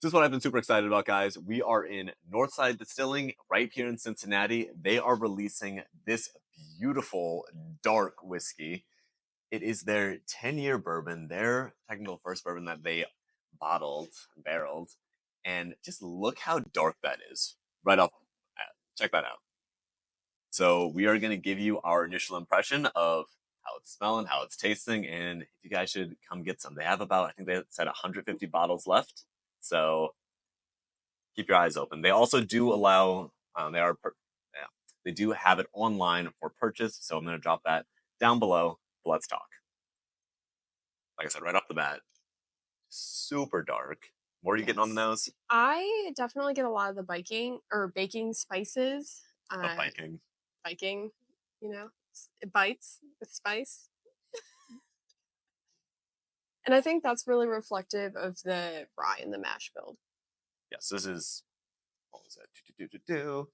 This is what I've been super excited about, guys. We are in Northside Distilling right here in Cincinnati. They are releasing this beautiful dark whiskey. It is their 10-year bourbon, their technical first bourbon that they bottled, barreled. And just look how dark that is right off the bat. Check that out. So we are going to give you our initial impression of how it's smelling, how it's tasting, and if you guys should come get some. They have about, I think they said 150 bottles left. So keep your eyes open. They also do allow, yeah, they do have it online for purchase. So I'm going to drop that down below. But let's talk. Like I said, right off the bat, super dark. What are you getting on the nose? I definitely get a lot of the baking spices. The Viking. Biking, it bites with spice. And I think that's really reflective of the rye and the mash build. Yes, this is, what was it?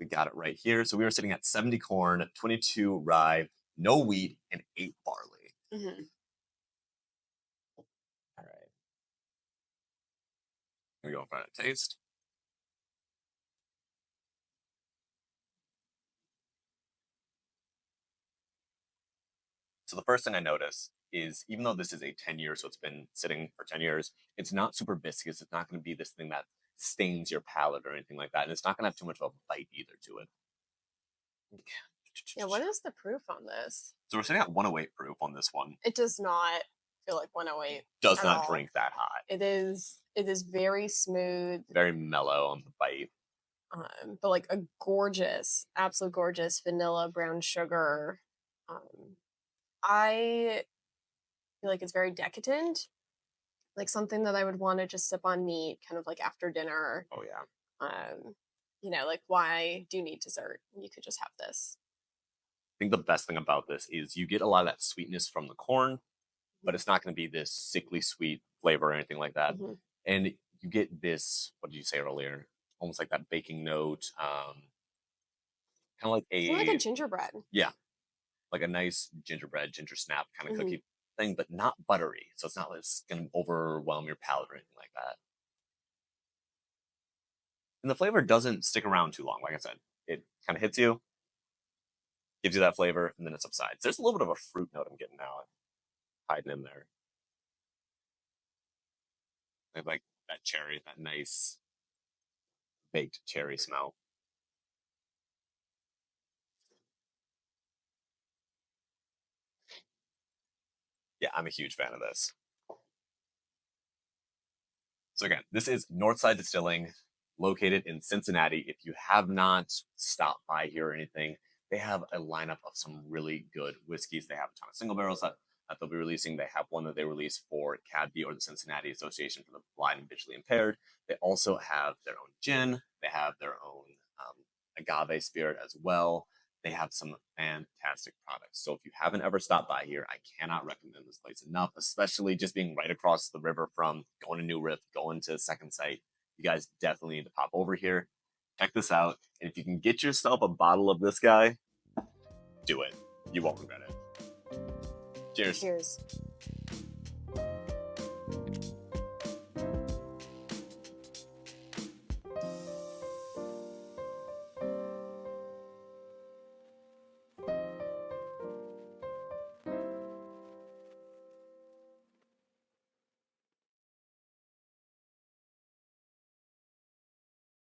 We got it right here. So we were sitting at 70 corn, 22 rye, no wheat, and 8 barley. Mm-hmm. All right. Here we go for a taste. So the first thing I notice is even though this is a 10 years, so it's been sitting for 10 years, it's not super viscous. It's not going to be this thing that stains your palate or anything like that. And it's not going to have too much of a bite either to it. Yeah, what is the proof on this? So we're sitting at 108 proof on this one. It does not feel like 108. Does not all. drink that hot. It is very smooth. Very mellow on the bite. But like a gorgeous, absolute gorgeous vanilla brown sugar. I feel like it's very decadent, like something that I would want to just sip on neat, kind of like after dinner. Oh yeah. Like why do you need dessert? You could just have this. I think the best thing about this is you get a lot of that sweetness from the corn, but it's not going to be this sickly sweet flavor or anything like that. Mm-hmm. And you get this, what did you say earlier? Almost like that baking note, kind of like a gingerbread. Yeah, like a nice gingerbread, ginger snap kind of cookie thing, but not buttery. So it's not like it's going to overwhelm your palate or anything like that. And the flavor doesn't stick around too long. Like I said, it kind of hits you, gives you that flavor, and then it subsides. There's a little bit of a fruit note I'm getting now, hiding in there. Like that cherry, that nice baked cherry smell. Yeah, I'm a huge fan of this. So again, this is Northside Distilling, located in Cincinnati. If you have not stopped by here or anything, they have a lineup of some really good whiskeys. They have a ton of single barrels that they'll be releasing. They have one that they release for CADB, or the Cincinnati Association for the Blind and Visually Impaired. They also have their own gin. They have their own agave spirit as well. They have some fantastic products. So if you haven't ever stopped by here, I cannot recommend this place enough, especially just being right across the river from going to New Riff, going to Second Sight. You guys definitely need to pop over here. Check this out. And if you can get yourself a bottle of this guy, do it. You won't regret it. Cheers. Cheers.